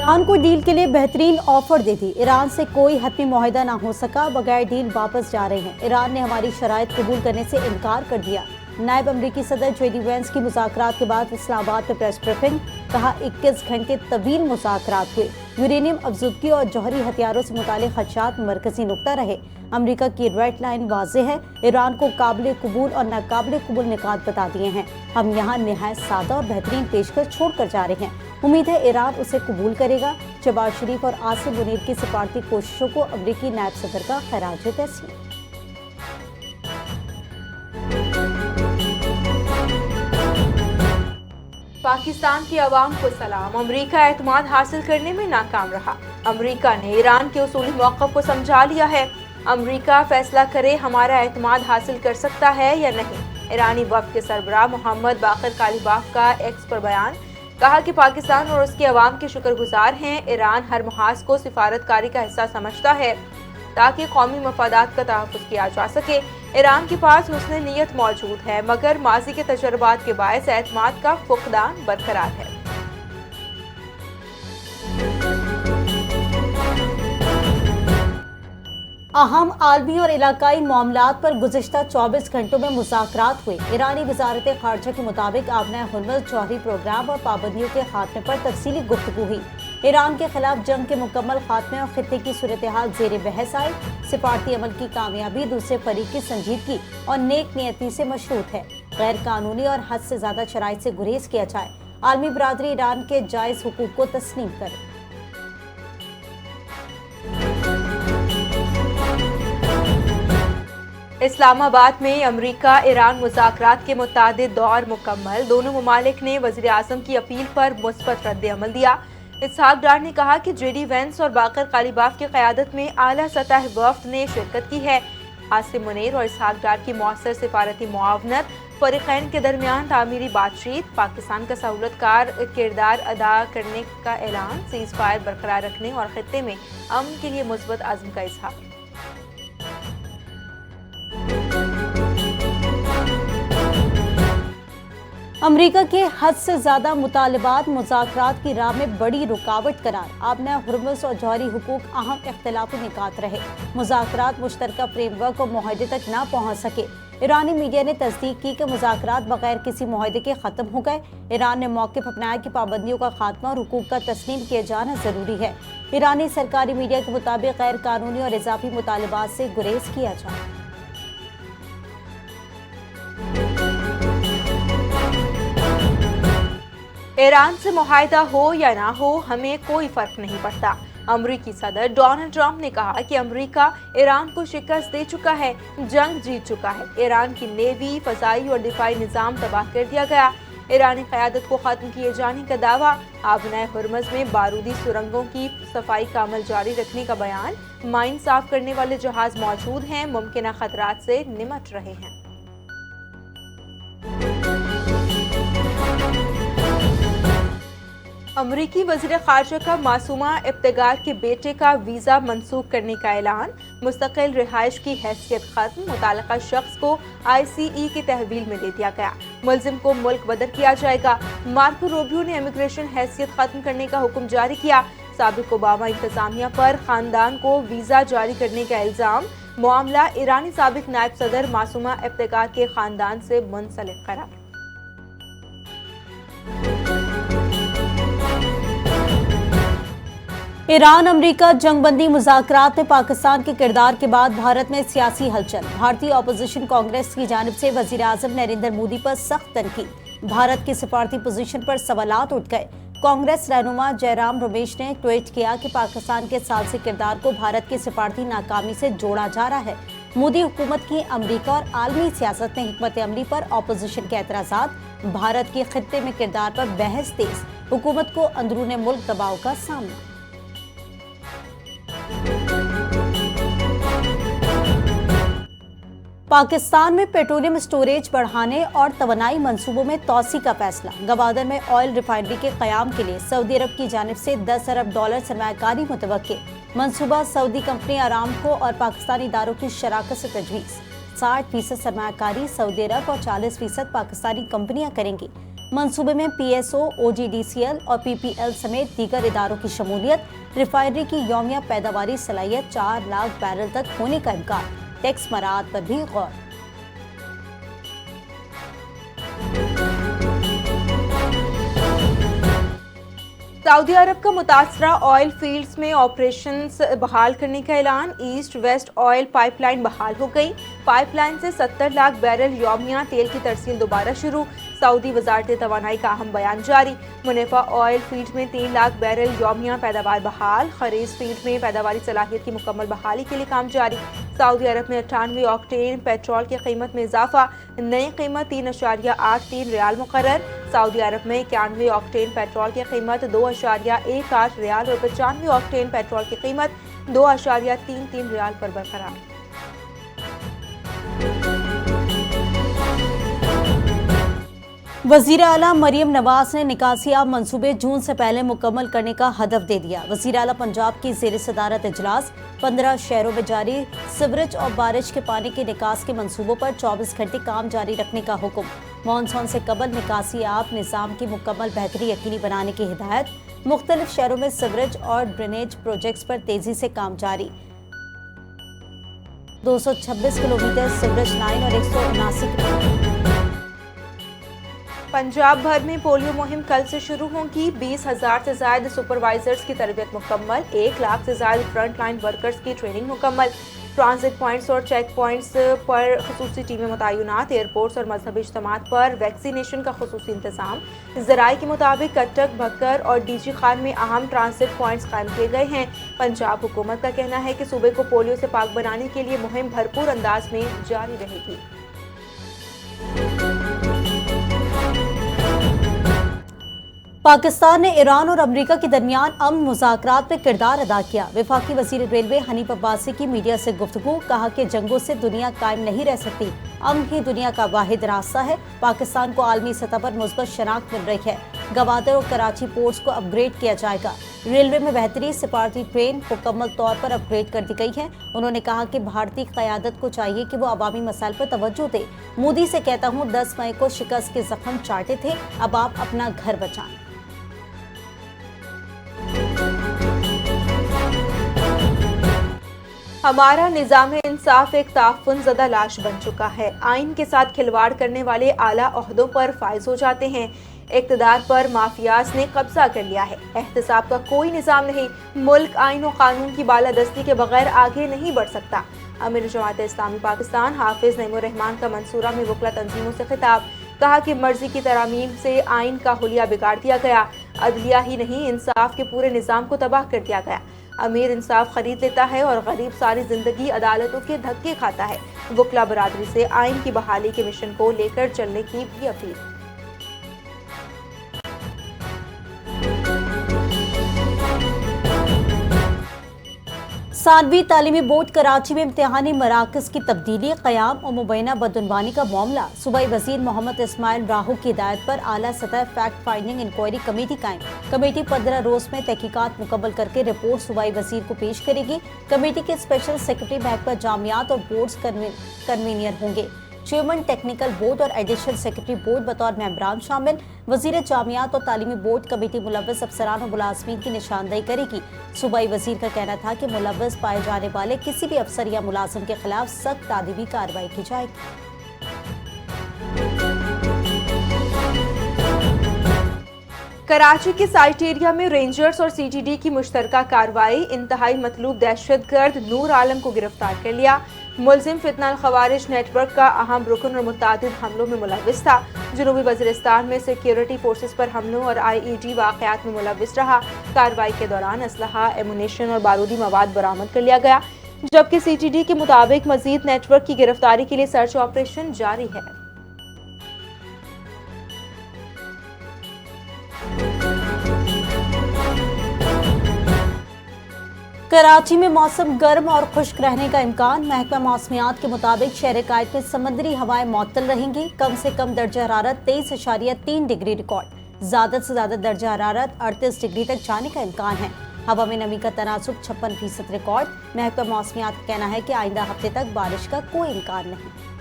Iran को deal के लिए बेहतरीन ऑफर दे दी। ईरान से कोई हतमी मुआहदा ना हो सका, बगैर डील वापस जा रहे हैं। ईरान ने हमारी शराइत कबूल करने से इनकार कर दिया। नायब अमरीकी सदर जेडी वेंस की मुज़ाकरात के बाद इस्लामाबाद में प्रेस ब्रीफिंग। कहा 21 घंटे तवील मुज़ाकरात हुए। यूरेनियम अफजुदगी और जौहरी हथियारों से मुतालिक खदशात मरकजी नुक्ता रहे। अमरीका की रेड लाइन वाज़े है। ईरान को काबिल कबूल और नाकाबिल कबूल निकात बता दिए हैं। हम यहाँ निहायत सादा और बेहतरीन पेशकश छोड़ कर जा रहे हैं। उम्मीद है ईरान उसे कबूल करेगा। शहबाज शरीफ और आसिम मुनीर की सफारती कोशिशों को अमरीकी नायब सदर का खराज तहसीन। पाकिस्तान की आवाम को सलाम। अमरीका एतमाद हासिल करने में नाकाम रहा। अमरीका ने ईरान के उसूली मौक़िफ़ को समझा लिया है। अमरीका फैसला करे हमारा एतमाद हासिल कर सकता है या नहीं। ईरानी वफ़द के सरबराह मोहम्मद बाक़र कालिबाफ का एक्स पर बयान। कहा कि पाकिस्तान और उसके अवाम के शुक्रगुजार हैं। ईरान हर मुहाज़ को सिफारतकारी का हिस्सा समझता है ताकि कौमी मफादात का तहफ़्फ़ुज़ किया जा सके। ईरान के पास हुस्न नीयत मौजूद है, मगर माजी के तजर्बात के बायस एतमाद का फुक़दान बरकरार है। अहम आलमी और इलाकाई मामलात पर गुज़िश्ता 24 घंटों में मुज़ाकरात हुए। ईरानी वज़ारत ख़ारजा के मुताबिक आबना हुर्मुज़ जौहरी प्रोग्राम और पाबंदियों के खात्मे पर तफसीली गुफ्तगू हुई। ईरान के खिलाफ जंग के मुकम्मल खात्मे और खित्ते की सूरत हाल ज़ेर बहस आई। सिफारती अमल की कामयाबी दूसरे फरीक की संजीदगी और नेक नियति से मशरूत है। गैर कानूनी और हद से ज़्यादा शराइत से गुरेज किया जाए। आलमी बरादरी ईरान के जायज़ हुकूक को तस्लीम करे। इस्लामाबाद में अमरीका ईरान मुज़ाकरात के मुतादिद दौर मुकम्मल। दोनों ममालिक ने वज़ीर आज़म की अपील पर मुस्बत रद्द अमल दिया। इसहाक डार ने कहा कि जेडी वेंस और बाक़र कालिबाफ की क़यादत में आला सतह वफ़द ने शिरकत की है। आसिम मुनीर और इसहाक डार की मौसर सिफारती मुआवनत, फ़रीक़ैन के दरमियान तामीरी बातचीत, पाकिस्तान का सहूलतकार किरदार अदा करने का ऐलान, सीज़ फायर बरकरार रखने और खित्ते में अमन के लिए मुस्बत अज़्म का इज़हार। अमरीका के हद से ज्यादा मुतालबात मुज़ाकरात की राह में बड़ी रुकावट करार। आबना हुर्मुज़ और जौहरी हुकूक अहम इख्तिलाफी निकात रहे। मुज़ाकरात मुश्तरका फ्रेमवर्क और मुआहदे तक ना पहुँच सके। ईरानी मीडिया ने तस्दीक की कि मुज़ाकरात बगैर किसी मुआहदे के ख़त्म हो गए। ईरान ने मौक़िफ़ अपनाया कि पाबंदियों का खात्मा और हुकूक का तस्लीम किया जाना ज़रूरी है। ईरानी सरकारी मीडिया के मुताबिक गैर कानूनी और इजाफी मुतालबात से गुरेज किया जाए। ईरान से मुआहदा हो या ना हो, हमें कोई फर्क नहीं पड़ता। अमरीकी सदर डोनाल्ड ट्रंप ने कहा कि अमरीका ईरान को शिकस्त दे चुका है, जंग जीत चुका है। ईरान की नेवी, फ़ज़ाई और दिफाई निज़ाम तबाह कर दिया गया। ईरानी क़यादत को ख़त्म किए जाने का दावा। आबना हुर्मुज़ में बारूदी सुरंगों की सफाई का अमल जारी रखने का बयान। माइन साफ करने वाले जहाज मौजूद हैं, मुमकिन खतरात से निमट रहे हैं। अमरीकी वज़ीर ख़ारजा का मासूमा इब्तिगार के बेटे का वीज़ा मनसूख करने का ऐलान। मुस्तकिल रिहाइश की हैसियत ख़त्म। मुताल्लिक़ा शख्स को ICE की तहवील में दे दिया गया। मुल्ज़िम को मुल्क बदर किया जाएगा। मार्को रूबियो ने इमिग्रेशन हैसियत ख़त्म करने का हुक्म जारी किया। साबिक़ ओबामा इंतज़ामिया पर ख़ानदान को वीज़ा जारी करने का इल्ज़ाम। मामला ईरानी साबिक़ नायब सदर मासूमा इब्तिगार के ख़ानदान से मुंसलिक करार। ईरान अमरीका जंगबंदी मुज़ाकरात में पाकिस्तान के किरदार के बाद भारत में सियासी हलचल। भारतीय अपोजिशन कांग्रेस की जानिब से वज़ीर आज़म नरेंद्र मोदी पर सख्त तनकीद। भारत की सिफारती पोजीशन पर सवालात उठ गए। कांग्रेस रहनुमा जयराम रमेश ने ट्वीट किया कि पाकिस्तान के सालसी किरदार को भारत की सिफारती नाकामी से जोड़ा जा रहा है। मोदी हुकूमत की अमरीका और आलमी सियासत में हिकमत अमली पर अपोजिशन के एतराज़ात। भारत के खित्ते में किरदार पर बहस तेज। हुकूमत को अंदरूने मुल्क दबाव का सामना। पाकिस्तान में पेट्रोलियम स्टोरेज बढ़ाने और तवानाई मंसूबों में तोसी का फैसला। गवादर में ऑयल रिफाइनरी के क़याम के लिए सऊदी अरब की जानिब से $10 अरब सरमायाकारी मुतवक्के। मंसूबा सऊदी कंपनी अरामको और पाकिस्तानी इदारों की शराकत से तजवीज़। 60% सरमायाकारी सऊदी अरब और 40% पाकिस्तानी कंपनियां करेंगी। मंसूबे में PSO, OGDCL और PPL समेत दीगर इदारों की शमूलियत, रिफाइनरी की यौमिया पैदावारी सलाहियत 4 लाख बैरल तक होने का इम्कान, टैक्स मराहत पर भी गौर। सऊदी अरब का मुतासरा ऑयल फील्ड्स में ऑपरेशंस बहाल करने का ऐलान। ईस्ट वेस्ट ऑयल पाइपलाइन बहाल हो गई। पाइपलाइन से 70 लाख बैरल यौमिया तेल की तरसील दोबारा शुरू। सऊदी वजारत तवानाई का अहम बयान जारी। मुनफा ऑयल फील्ड में 3 लाख बैरल यौमिया पैदावार बहाल। खरीज फील्ड में पैदावारी सलाहियत की मुकम्मल बहाली के लिए काम जारी। सऊदी अरब में 98 ऑक्टेन पेट्रोल की कीमत में इजाफा। नई कीमत 3.83 रियाल मुकर्रर। सऊदी अरब में 91 ऑक्टेन पेट्रोल की कीमत 2.18 रियाल और 95 ऑक्टेन पेट्रोल की कीमत 2.33 रियाल पर बरकरार। वज़ीर आला मरियम नवाज ने निकासियाब मंसूबे जून से पहले मुकम्मल करने का हदफ दे दिया। वज़ीर आला पंजाब की ज़ेर सदारत इजलास 15 शहरों में जारी सिवरेज और बारिश के पानी के निकास के मंसूबों पर 24 घंटे काम जारी रखने का हुक्म। मानसून से कबल निकासियाब निज़ाम की मुकम्मल बेहतरी यकीनी बनाने की हिदायत। मुख्तलिफ शहरों में सिवरेज और ड्रेनेज प्रोजेक्ट्स पर तेजी से काम जारी। 226 किलोमीटर सिवरेज लाइन और 179 पंजाब भर में पोलियो मुहिम कल से शुरू होगी। 20,000 से ज्यादा सुपरवाइजर्स की तरबियत मुकम्मल। 1 लाख से ज्यादा फ्रंट लाइन वर्कर्स की ट्रेनिंग मुकम्मल। ट्रांजिट पॉइंट्स और चेक पॉइंट्स पर खुसूसी टीमें मुतय्यनात। एयरपोर्ट्स और मजहबी इज्तिमात पर वैक्सीनेशन का खुसूसी इंतजाम। ज़राए के मुताबिक कटक, भक्कर और डीजी खान में अहम ट्रांजिट पॉइंट्स कायम किए गए हैं। पंजाब हुकूमत का कहना है कि सूबे को पोलियो से पाक बनाने के लिए मुहिम भरपूर अंदाज में जारी रहेगी। पाकिस्तान ने ईरान और अमेरिका के दरमियान अमन मुज़ाकरात में किरदार अदा किया। वफाकी वज़ीर रेलवे हनीफ अब्बासी की मीडिया से गुफ्तगू। कहा कि जंगों से दुनिया कायम नहीं रह सकती, अमन ही दुनिया का वाहिद रास्ता है। पाकिस्तान को आलमी सतह पर मुस्बत शनाख्त मिल रही है। गवादर और कराची पोर्ट्स को अपग्रेड किया जाएगा। रेलवे में बेहतरी, सिफारती ट्रेन मुकम्मल तौर पर अपग्रेड कर दी गई है। उन्होंने कहा कि भारतीय क़यादत को चाहिए कि वो अवामी मसाइल पर तवज्जो दे। मोदी से कहता हूँ 10 मई को शिकस्त के जख्म चाटे थे, अब आप अपना घर बचाएं। हमारा निज़ाम इंसाफ एक ताफ़ुन ज़दा लाश बन चुका है। आइन के साथ खिलवाड़ करने वाले आला ओहदों पर फायज हो जाते हैं। इक़्तिदार पर माफियाज ने कब्जा कर लिया है। एहतसाब का कोई निज़ाम नहीं। मुल्क आइन और कानून की बालादस्ती के बगैर आगे नहीं बढ़ सकता। अमीर जमात इस्लामी पाकिस्तान हाफिज नईमुर रहमान का मंसूरा में वकला तंजीमों से खिताब। कहा कि मर्जी की तरामीम से आइन का हुलिया बिगाड़ दिया गया। अदलिया ही नहीं, इंसाफ के पूरे निज़ाम को तबाह कर दिया गया। अमीर इंसाफ खरीद लेता है और गरीब सारी जिंदगी अदालतों के धक्के खाता है। वकला बरादरी से आइन की बहाली के मिशन को लेकर चलने की भी अपील। सानवी तालीमी बोर्ड कराची में इम्तिहानी मराकज़ की तब्दीली, क़याम और मुबैना बदउनवानी का मामला। सूबाई वज़ीर मोहम्मद इस्माइल राहू की हिदायत पर आला सतह फैक्ट फाइंडिंग इंक्वायरी कमेटी कायम। कमेटी 15 रोज़ में तहकीकात मुकम्मल करके रिपोर्ट सूबाई वज़ीर को पेश करेगी। कमेटी के स्पेशल सेक्रेटरी महकमा जामियात और बोर्ड्स कन्वीनियर होंगे। चेयरमैन टेक्निकल बोर्ड और एडिशनल सेक्रेटरी बोर्ड बतौर मेंबरान शामिल। वज़ीर जामियात और तालीमी बोर्ड कमेटी मुलव्वस अफसरान और मुलाज़मीन की निशानदेही करेगी। सूबाई वज़ीर का कहना था कि मुलव्वस पाए जाने वाले किसी भी अफसर या मुलाजिम के खिलाफ सख्त तादीबी कार्रवाई की जाएगी। कराची के साइट एरिया में रेंजर्स और CTD की मुश्तरका कार्रवाई। इंतहाई मतलूब दहशतगर्द नूर आलम को गिरफ्तार कर लिया। मुलजिम फितना अल खवारिज नेटवर्क का अहम रुकन और मुतादिद हमलों में मुलव्विस था। जनूबी वज़ीरिस्तान में सिक्योरिटी फोर्सेस पर हमलों और IED वाक़यात में मुलव्विस रहा। कार्रवाई के दौरान असलहा, एमुनेशन और बारूदी मवाद बरामद कर लिया गया, जबकि CTD के मुताबिक मजीद नेटवर्क की गिरफ्तारी के लिए सर्च ऑपरेशन जारी है। कराची में मौसम गर्म और खुश्क रहने का इम्कान। महकमा मौसमियात के मुताबिक शहर कायद में समंदरी हवाएं मुअत्तल रहेंगी। कम से कम दर्जा हरारत 23.3 डिग्री रिकॉर्ड। ज़्यादा से ज़्यादा दर्जा हरारत 38 डिग्री तक जाने का इम्कान है। हवा में नमी का तनासुब 56% रिकॉर्ड। महकमा मौसमियात का कहना है कि आइंदा हफ्ते तक बारिश का कोई इम्कान नहीं।